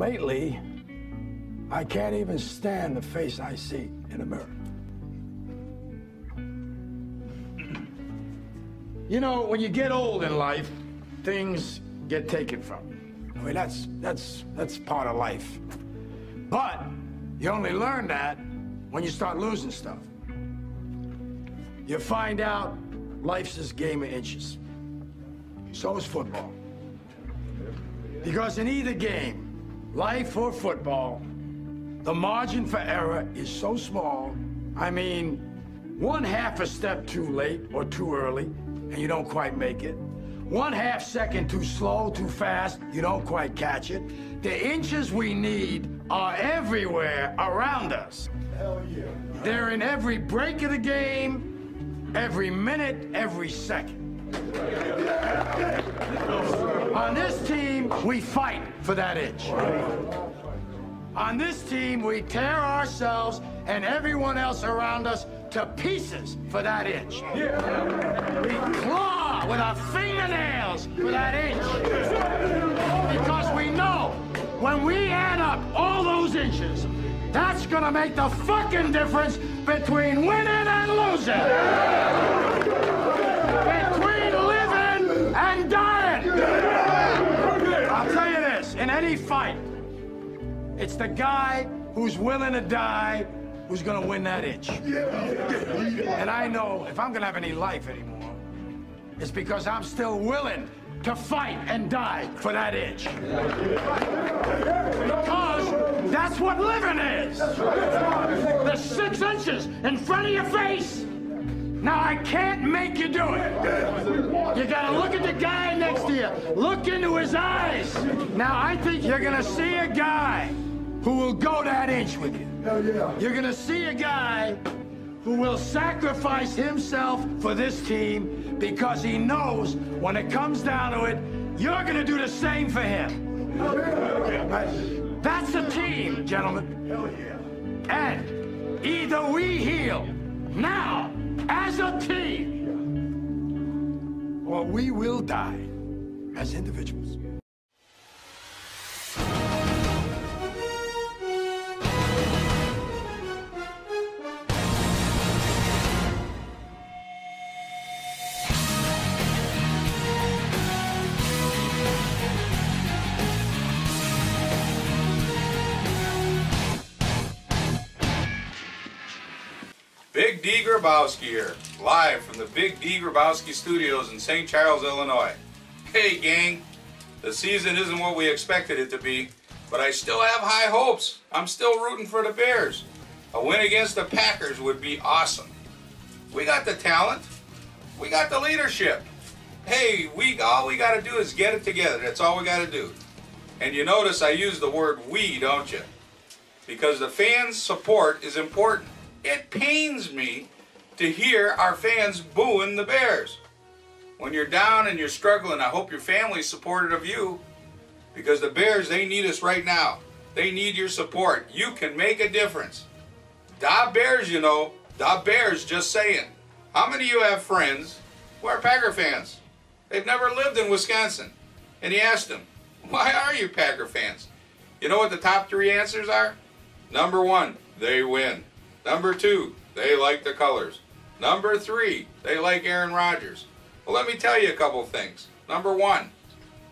lately, I can't even stand the face I see in the mirror. You know, when you get old in life, things get taken from you. I mean, that's part of life. But you only learn that when you start losing stuff. You find out life's this game of inches. So is football. Because in either game, life or football, the margin for error is so small. I mean, 1/2 a step too late or too early, and you don't quite make it. 1/2 second too slow, too fast, you don't quite catch it. The inches we need are everywhere around us. Hell yeah. They're in every break of the game, every minute, every second. On this team, we fight for that inch. On this team, we tear ourselves and everyone else around us to pieces for that inch. We claw with our fingernails for that inch. Because we know when we add up all those inches, that's gonna make the fucking difference between winning and losing. Between living and dying. I'll tell you this, in any fight, it's the guy who's willing to die who's gonna win that inch. And I know if I'm gonna have any life anymore, it's because I'm still willing to fight and die for that inch. Because that's what living is. The 6 inches in front of your face. Now, I can't make you do it. You gotta look at the guy next to you. Look into his eyes. Now, I think you're gonna see a guy who will go that inch with you. Hell yeah. You're gonna see a guy who will sacrifice himself for this team because he knows when it comes down to it, you're gonna do the same for him. That's a team, gentlemen. Hell yeah. And either we heal now as a team, or we will die as individuals. Big D. Grabowski here, live from the Big D. Grabowski Studios in St. Charles, Illinois. Hey gang, the season isn't what we expected it to be, but I still have high hopes. I'm still rooting for the Bears. A win against the Packers would be awesome. We got the talent, we got the leadership. Hey, all we got to do is get it together. That's all we got to do. And you notice I use the word we, don't you? Because the fans' support is important. It pains me to hear our fans booing the Bears. When you're down and you're struggling, I hope your family's supportive of you. Because the Bears, they need us right now. They need your support. You can make a difference. Da Bears, you know. Da Bears, just saying. How many of you have friends who are Packer fans? They've never lived in Wisconsin. And you asked them, why are you Packer fans? You know what the top 3 answers are? Number 1, they win. Number 2, they like the colors. Number 3, they like Aaron Rodgers. Well, let me tell you a couple things. Number 1,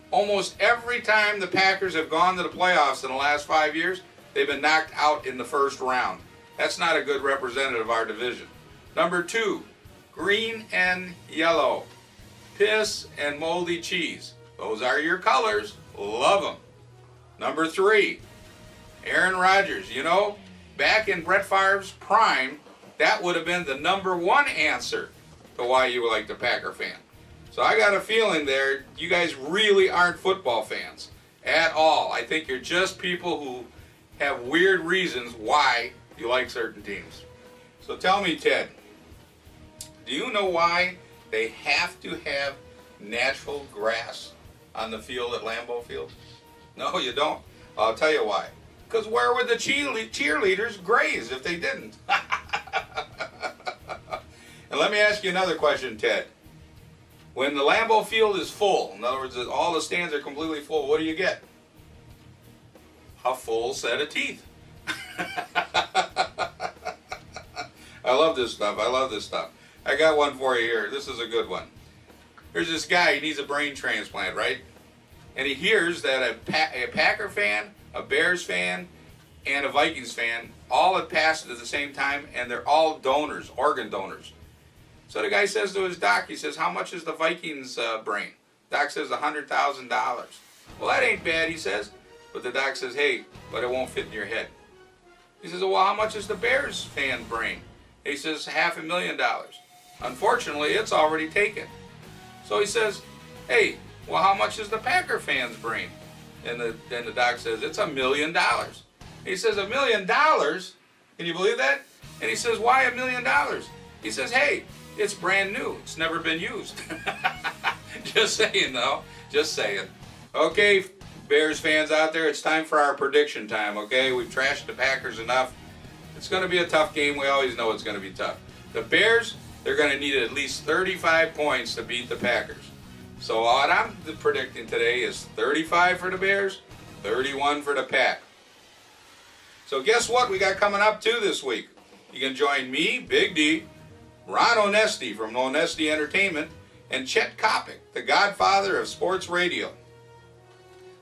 almost every time the Packers have gone to the playoffs in the last 5 years, they've been knocked out in the first round. That's not a good representative of our division. Number 2, green and yellow. Piss and moldy cheese. Those are your colors. Love them. Number 3, Aaron Rodgers. You know, back in Brett Favre's prime, that would have been the number 1 answer to why you were like the Packer fan. So I got a feeling there, you guys really aren't football fans at all. I think you're just people who have weird reasons why you like certain teams. So tell me, Ted, do you know why they have to have natural grass on the field at Lambeau Field? No, you don't? I'll tell you why. Because where would the cheerleaders graze if they didn't? And let me ask you another question, Ted. When the Lambeau Field is full, in other words, all the stands are completely full, what do you get? a full set of teeth. I love this stuff. I love this stuff. I got one for you here. This is a good one. There's this guy, he needs a brain transplant, right? And he hears that a Packer fan, a Bears fan, and a Vikings fan all had passed at the same time, and they're all donors, organ donors. So the guy says to his doc, he says, how much is the Vikings brain? Doc says $100,000. Well, that ain't bad, he says. But the doc says, hey, but it won't fit in your head. He says, well, how much is the Bears fan brain? He says, $500,000. Unfortunately, it's already taken. So he says, hey, well, how much is the Packer fan's brain? And the doc says, it's $1 million. He says, $1 million? Can you believe that? And he says, why $1 million? He says, hey, it's brand new. It's never been used. Just saying, though. Just saying. Okay, Bears fans out there, it's time for our prediction time, okay? We've trashed the Packers enough. It's going to be a tough game. We always know it's going to be tough. The Bears, they're going to need at least 35 points to beat the Packers. So what I'm predicting today is 35 for the Bears, 31 for the Pack. So guess what we got coming up too this week? You can join me, Big D, Ron Onesti from Onesti Entertainment, and Chet Kopic, the godfather of sports radio.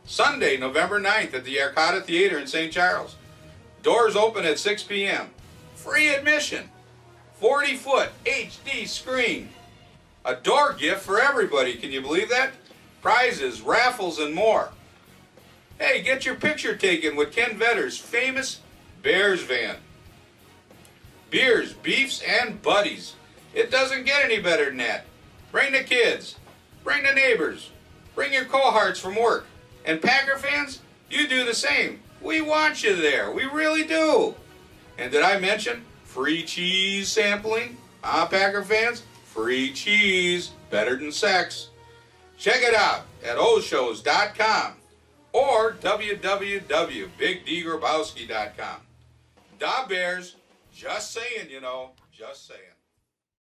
Sunday, November 9th at the Arcada Theatre in St. Charles. Doors open at 6 p.m. Free admission. 40-foot HD screen. A door gift for everybody. Can you believe that? Prizes, raffles, and more. Hey, get your picture taken with Ken Vetter's famous Bears van. Beers, beefs, and buddies. It doesn't get any better than that. Bring the kids. Bring the neighbors. Bring your cohorts from work. And Packer fans, you do the same. We want you there. We really do. And did I mention free cheese sampling? Packer fans, free cheese. Better than sex. Check it out at oshows.com or www.bigdgrabowski.com. Da Bears, just saying, you know, just saying.